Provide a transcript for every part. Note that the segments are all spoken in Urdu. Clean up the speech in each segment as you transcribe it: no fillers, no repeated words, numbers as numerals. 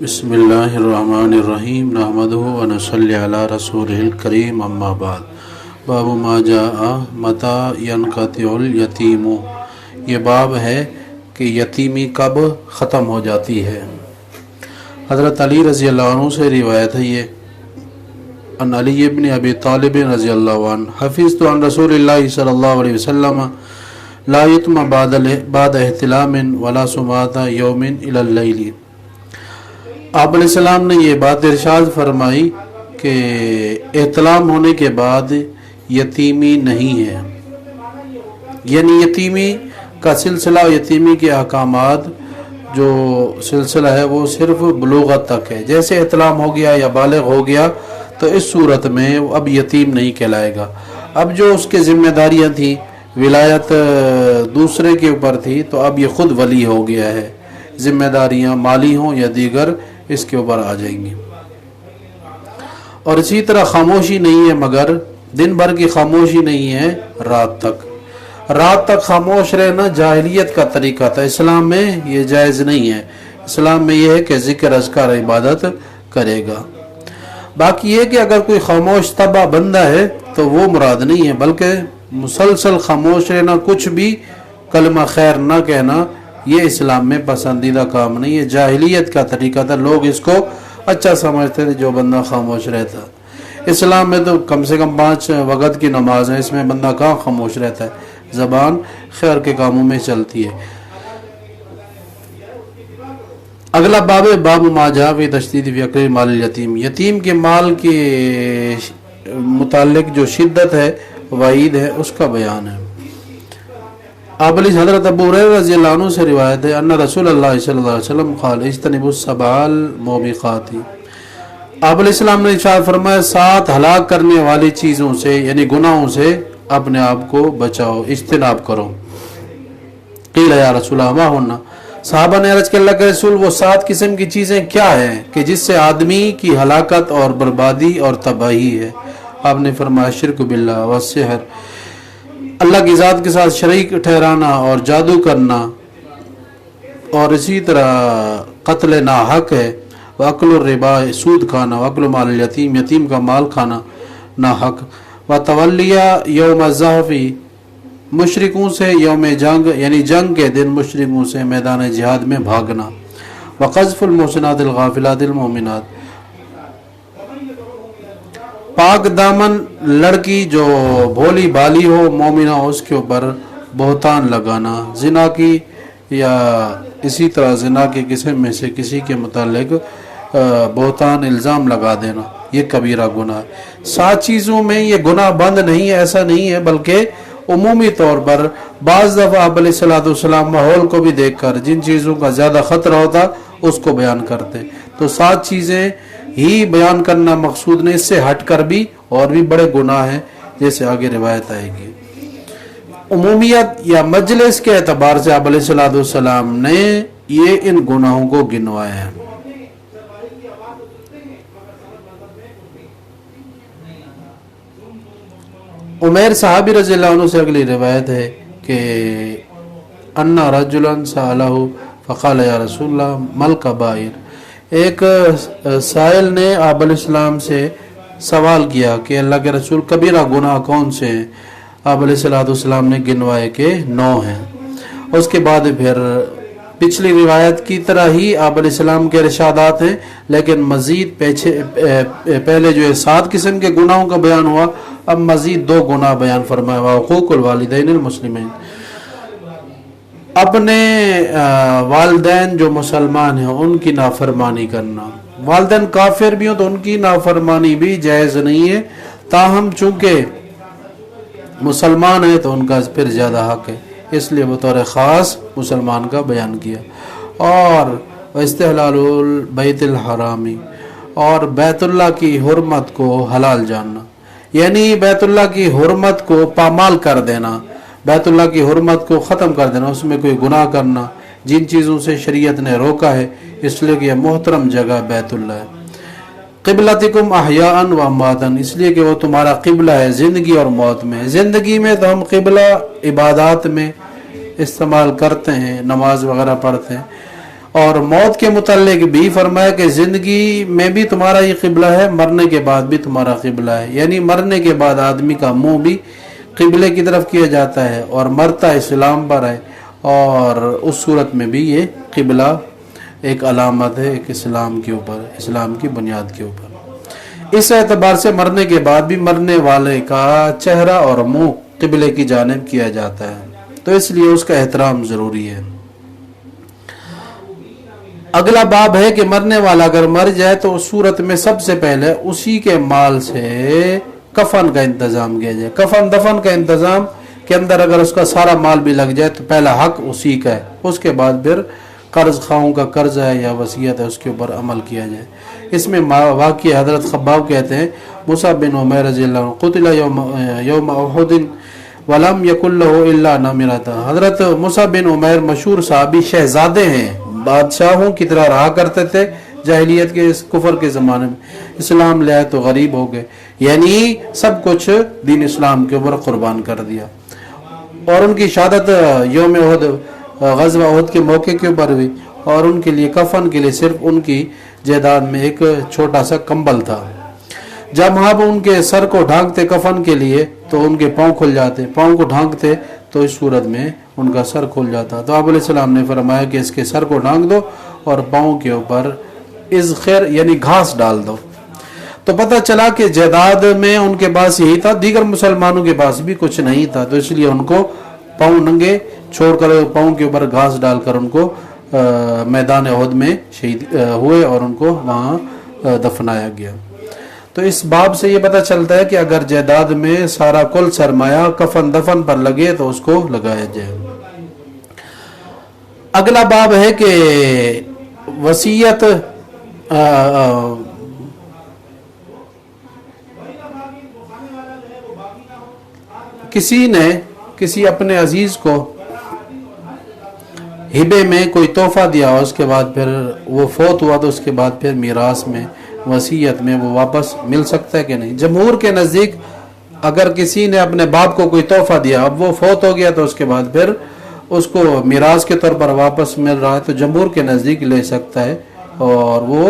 بسم اللہ الرحمن الرحیم نحمدہ ونصلی علی رسولہ الکریم اما بعد باب ما جاء متی ینقطع الیتیم، یہ باب ہے کہ یتیمی کب ختم ہو جاتی ہے۔ حضرت علی رضی اللہ عنہ سے روایت ہے یہ ان علی ابن ابی طالب رضی اللہ عنہ حفظت عن رسول اللہ صلی اللہ علیہ وسلم لا یتم بعد احتلام ولا سمات یوم الی اللیل۔ آپ علیہ السلام نے یہ بات ارشاد فرمائی کہ احتلام ہونے کے بعد یتیمی نہیں ہے، یعنی یتیمی کا سلسلہ، یتیمی کے احکامات جو سلسلہ ہے وہ صرف بلوغت تک ہے۔ جیسے احتلام ہو گیا یا بالغ ہو گیا تو اس صورت میں اب یتیم نہیں کہلائے گا۔ اب جو اس کے ذمہ داریاں تھیں، ولایت دوسرے کے اوپر تھی، تو اب یہ خود ولی ہو گیا ہے، ذمہ داریاں مالی ہوں یا دیگر اس کے اوپر آ جائیں گی۔ اور اسی طرح خاموشی نہیں ہے، مگر دن بھر کی خاموشی نہیں ہے رات تک خاموش رہنا جاہلیت کا طریقہ تھا، اسلام میں یہ جائز نہیں ہے۔ اسلام میں یہ ہے کہ ذکر اذکار عبادت کرے گا۔ باقی یہ کہ اگر کوئی خاموش طبع بندہ ہے تو وہ مراد نہیں ہے، بلکہ مسلسل خاموش رہنا، کچھ بھی کلمہ خیر نہ کہنا، یہ اسلام میں پسندیدہ کام نہیں ہے، جاہلیت کا طریقہ تھا۔ لوگ اس کو اچھا سمجھتے تھے جو بندہ خاموش رہتا۔ اسلام میں تو کم سے کم 5 وقت کی نماز ہے، اس میں بندہ کہاں خاموش رہتا ہے، زبان خیر کے کاموں میں چلتی ہے۔ اگلا باب ما جاء فی تشدید فی اکل مال الیتیم، یتیم کے مال کے متعلق جو شدت ہے، وعید ہے، اس کا بیان ہے۔ آپ علیہ حضرت ابو ہریرہ رضی اللہ عنہ سے روایت ہے ان رسول اللہ صلی اللہ علیہ وسلم قال اجتنبوا السبع الموبقات، آپ علیہ السلام نے ارشاد فرمایا 7 ہلاک کرنے والی چیزوں سے، یعنی گناہوں سے اپنے آپ کو بچاؤ، اجتناب کرو۔ قیل یا رسول اللہ ما ہن، صحابہ نے عرض کہ اللہ کے رسول وہ 7 قسم کی چیزیں کیا ہیں کہ جس سے آدمی کی ہلاکت اور بربادی اور تباہی ہے؟ آپ نے فرمایا شرک باللہ والسحر، اللہ کی ذات کے ساتھ شریک ٹھہرانا اور جادو کرنا، اور اسی طرح قتل ناحق ہے، وَأَكْلُ الرِّبَا سود کھانا، وَأَكْلُ مال الیتیم یتیم کا مال کھانا ناحق، وَتَوَلِّيَ يَوْمَ الزَّحْفِ مشرکوں سے یوم جنگ یعنی جنگ کے دن مشرکوں سے میدان جہاد میں بھاگنا، وَقَذْفُ الْمُحْصِنَاتِ الْغَافِلَاتِ الْمُؤْمِنَاتِ پاک دامن لڑکی جو بھولی بالی ہو مومنہ ہو اس کے اوپر بہتان لگانا، زنا کی یا اسی طرح زنا کے قسم میں سے کسی کے متعلق بہتان الزام لگا دینا، یہ کبیرہ گناہ ہے۔ 7 چیزوں میں یہ گناہ بند نہیں ہے، ایسا نہیں ہے، بلکہ عمومی طور پر بعض دفعہ آپ علیہ السلام ماحول کو بھی دیکھ کر جن چیزوں کا زیادہ خطرہ ہوتا اس کو بیان کرتے، تو 7 چیزیں ہی بیان کرنا مقصود نہیں، اس سے ہٹ کر بھی اور بھی بڑے گناہ ہیں، جیسے آگے روایت آئے گی۔ عمومیت یا مجلس کے اعتبار سے آپ علیہ السلام نے یہ ان گناہوں کو گنوایا ہے۔ عمیر صحابی رضی اللہ عنہ سے اگلی روایت ہے کہ ان رجلا سألہ فقال یا رسول اللہ مل کبائر، ایک سائل نے آپ علیہ السلام سے سوال کیا کہ اللہ کے رسول کبیرہ گناہ کون سے ہیں؟ آپ علیہ السلام نے گنوائے کہ 9 ہیں۔ اس کے بعد پھر پچھلی روایت کی طرح ہی آپ علیہ السلام کے ارشادات ہیں، لیکن مزید پہلے جو 7 قسم کے گناہوں کا بیان ہوا، اب مزید 2 گناہ بیان فرمایا، حقوق الوالدین المسلمین، اپنے والدین جو مسلمان ہیں ان کی نافرمانی کرنا، والدین کافر بھی ہوں تو ان کی نافرمانی بھی جائز نہیں ہے، تاہم چونکہ مسلمان ہیں تو ان کا پھر زیادہ حق ہے، اس لیے بطور خاص مسلمان کا بیان کیا۔ اور استحلال البیت الحرامی، اور بیت اللہ کی حرمت کو حلال جاننا، یعنی بیت اللہ کی حرمت کو پامال کر دینا، بیت اللہ کی حرمت کو ختم کر دینا، اس میں کوئی گناہ کرنا جن چیزوں سے شریعت نے روکا ہے، اس لیے کہ یہ محترم جگہ بیت اللہ ہے۔ قبلتکم احیاء و امواتا، اس لیے کہ وہ تمہارا قبلہ ہے زندگی اور موت میں۔ زندگی میں تو ہم قبلہ عبادات میں استعمال کرتے ہیں، نماز وغیرہ پڑھتے ہیں، اور موت کے متعلق بھی فرمایا کہ زندگی میں بھی تمہارا یہ قبلہ ہے، مرنے کے بعد بھی تمہارا قبلہ ہے، یعنی مرنے کے بعد آدمی کا منہ بھی قبلے کی طرف کیا جاتا ہے اور مرتا اسلام پر ہے، اور اس صورت میں بھی یہ قبلہ ایک علامت ہے ایک اسلام کے اوپر، اسلام کی بنیاد کے اوپر۔ اس اعتبار سے مرنے کے بعد بھی مرنے والے کا چہرہ اور منہ قبلے کی جانب کیا جاتا ہے، تو اس لیے اس کا احترام ضروری ہے۔ اگلا باب ہے کہ مرنے والا اگر مر جائے تو اس صورت میں سب سے پہلے اسی کے مال سے کفن کا انتظام کیا جائے۔ کفن دفن کا انتظام کے اندر اگر اس کا سارا مال بھی لگ جائے تو پہلا حق اسی کا ہے، اس کے بعد پھر قرض خواہوں کا قرض ہے یا وصیت ہے اس کے اوپر عمل کیا جائے۔ اس میں واقعہ حضرت خباب کہتے ہیں مصعب بن عمیر رضی اللہ عنہ قتل یوم احد ولم یکن له الا نمرۃ۔ حضرت مصعب بن عمیر مشہور صحابی شہزادے ہیں، بادشاہوں کی طرح رہا کرتے تھے جاہلیت کے اس کفر کے زمانے میں، اسلام لے آئے تو غریب ہو گئے، یعنی سب کچھ دین اسلام کے اوپر قربان کر دیا، اور ان کی شہادت یوم احد غزوہ احد کے موقع کے اوپر ہوئی، اور ان کے لیے کفن کے لیے صرف ان کی جائیداد میں ایک چھوٹا سا کمبل تھا۔ جب آپ ان کے سر کو ڈھانکتے کفن کے لیے تو ان کے پاؤں کھل جاتے، پاؤں کو ڈھانکتے تو اس صورت میں ان کا سر کھل جاتا، تو آپ علیہ السلام نے فرمایا کہ اس کے سر کو ڈھانک دو اور پاؤں کے اوپر ازخر یعنی گھاس ڈال دو۔ تو پتہ چلا کہ جائیداد میں ان کے پاس یہی تھا، دیگر مسلمانوں کے پاس بھی کچھ نہیں تھا، تو اس لیے ان کو پاؤں ننگے چھوڑ کر پاؤں کے اوپر گھاس ڈال کر ان کو میدان احد میں شہید ہوئے اور ان کو وہاں دفنایا گیا۔ تو اس باب سے یہ پتہ چلتا ہے کہ اگر جائیداد میں سارا کل سرمایہ کفن دفن پر لگے تو اس کو لگایا جائے۔ اگلا باب ہے کہ وصیت کسی نے کسی اپنے عزیز کو ہبے میں کوئی تحفہ دیا اور اس کے بعد پھر وہ فوت ہوا تو اس کے بعد پھر میراث میں وصیت میں وہ واپس مل سکتا ہے کہ نہیں؟ جمہور کے نزدیک اگر کسی نے اپنے باپ کو کوئی تحفہ دیا اب وہ فوت ہو گیا تو اس کے بعد پھر اس کو میراث کے طور پر واپس مل رہا ہے تو جمہور کے نزدیک لے سکتا ہے، اور وہ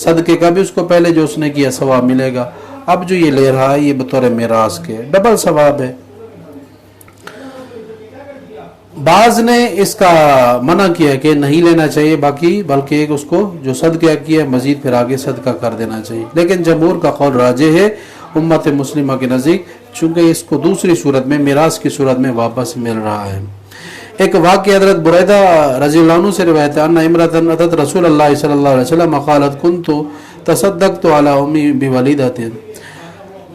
صدقے کا بھی اس کو پہلے جو اس نے کیا ثواب ملے گا، اب جو یہ لے رہا ہے یہ بطور میراث کے ڈبل ثواب ہے۔ بعض نے اس کا منع کیا کہ نہیں لینا چاہیے باقی، بلکہ اس کو جو صدقہ کیا مزید پھر آگے صدقہ کر دینا چاہیے، لیکن جمہور کا قول راجح ہے امت مسلمہ کے نزدیک، چونکہ اس کو دوسری صورت میں میراث کی صورت میں واپس مل رہا ہے۔ ایک واقعہ حضرت بریدہ رضی اللہ عنہ سے روایت ہے ان امرأة اتت رسول اللہ صلی اللہ علیہ وسلم قالت کنت تصدقت علی امی بولیدۃ۔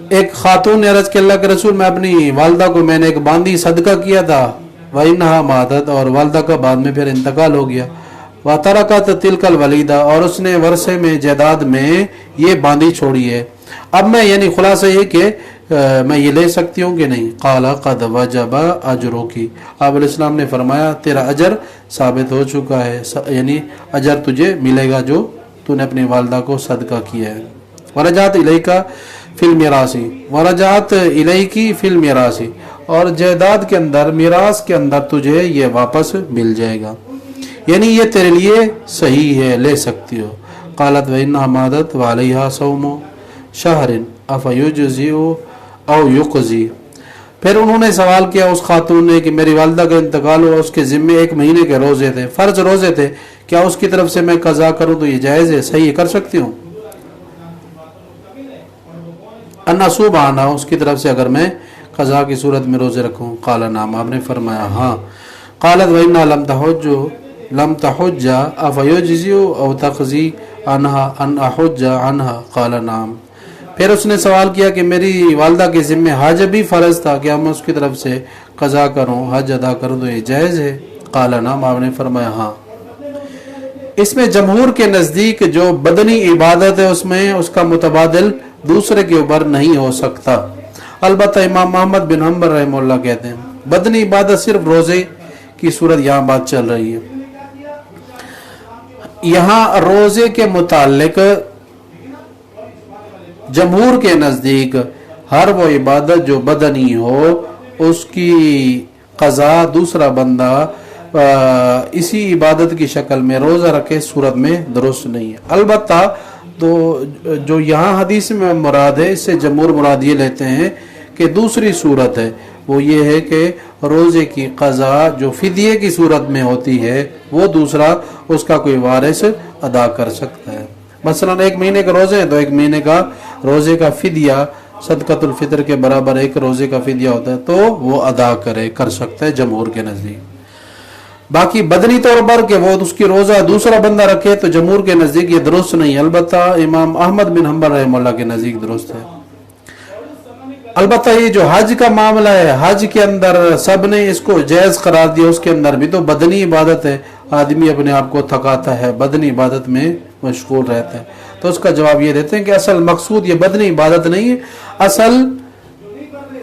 ایک خاتون نے عرض کہ اللہ کے رسول میں اپنی والدہ کو میں نے ایک باندی صدقہ کیا تھا، وَإِنَّهَا مَاتَتْ اور والدہ کا بعد میں پھر انتقال ہو گیا، وَتَرَكَتْ تِلْكَ الْوَلِيدَةَ اور اس نے ورثے میں جائیداد میں یہ باندی چھوڑی ہے، اب میں یعنی خلاصہ یہ کہ میں یہ لے سکتی ہوں کہ نہیں؟ قَالَ قَدْ وَجَبَ أَجْرُكِ آپ علیہ السلام نے فرمایا تیرا اجر ثابت ہو چکا ہے، یعنی اجر تجھے ملے گا جو تو نے اپنی والدہ کو صدقہ کیا ہے۔ وَرَجَعَتْ إِلَيْكَ فِي الْمِيرَاثِ وَرَجَعَتْ إِلَيْكِ فِي الْمِيرَاثِ اور جائیداد کے اندر میراث کے اندر تجھے یہ واپس مل جائے گا، یعنی یہ تیرے لیے صحیح ہے، لے سکتی ہو۔ قالت وَإِنَّهَا مَاتَتْ وَعَلَيْهَا صَوْمُ شَهْرٍ أَفَيُجْزِئُ أَوْ يُقْضِي پھر انہوں نے سوال کیا اس خاتون نے کہ میری والدہ کا انتقال ہوا، اس کے ذمے ایک مہینے کے روزے تھے، فرض روزے تھے، کیا اس کی طرف سے میں قضا کروں تو یہ جائز ہے، صحیح کر سکتی ہوں؟ انصوب آنا اس کی طرف سے اگر میں قضا کی صورت میں روزے رکھوں؟ قال نعم آپ نے فرمایا ہاں۔ قالت وَإِنَّا لَمْ تَحُجَّ أَفَيُجْزِئُ أَوْ تَقْضِي عَنْهَا أَنْ أَحُجَّ عَنْهَا قال نعم پھر اس نے سوال کیا کہ میری والدہ کے ذمے حج بھی فرض تھا، کیا میں اس کی طرف سے قضا کروں، حج ادا کروں تو یہ جائز ہے؟ قال نعم آپ نے فرمایا ہاں۔ اس میں جمہور کے نزدیک جو بدنی عبادت ہے اس میں اس کا متبادل دوسرے کے اوپر نہیں ہو سکتا، البتہ امام محمد بن حنبل رحمہ اللہ کہتے ہیں بدنی عبادت صرف روزے کی صورت، یہاں بات چل رہی ہے، یہاں روزے کے متعلق جمہور کے نزدیک ہر وہ عبادت جو بدنی ہو اس کی قضا دوسرا بندہ اسی عبادت کی شکل میں روزہ رکھے صورت میں درست نہیں ہے۔ البتہ تو جو یہاں حدیث میں مراد ہے، اس سے جمہور مراد یہ لیتے ہیں کہ دوسری صورت ہے، وہ یہ ہے کہ روزے کی قضا جو فدیے کی صورت میں ہوتی ہے وہ دوسرا اس کا کوئی وارث ادا کر سکتا ہے۔ مثلا 1 مہینے کے روزے ہیں تو 1 مہینے کا روزے کا فدیہ صدقۃ الفطر کے برابر 1 روزے کا فدیہ ہوتا ہے تو وہ ادا کر سکتا ہے جمہور کے نزدیک۔ باقی بدنی طور پر کہ وہ اس کی روزہ دوسرا بندہ رکھے تو جمہور کے نزدیک یہ درست نہیں، البتہ امام احمد بن حنبل رحمہ اللہ کے نزدیک درست ہے۔ البتہ یہ جو حج کا معاملہ ہے، حج کے اندر سب نے اس کو جائز قرار دیا، اس کے اندر بھی تو بدنی عبادت ہے، آدمی اپنے آپ کو تھکاتا ہے، بدنی عبادت میں مشغول رہتا ہے، تو اس کا جواب یہ دیتے ہیں کہ اصل مقصود یہ بدنی عبادت نہیں ہے، اصل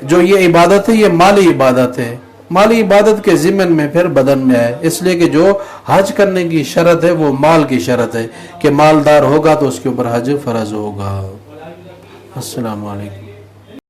جو یہ عبادت ہے یہ مالی عبادت ہے، مالی عبادت کے ضمن میں پھر بدن میں آئے، اس لیے کہ جو حج کرنے کی شرط ہے وہ مال کی شرط ہے کہ مالدار ہوگا تو اس کے اوپر حج فرض ہوگا۔ السلام علیکم۔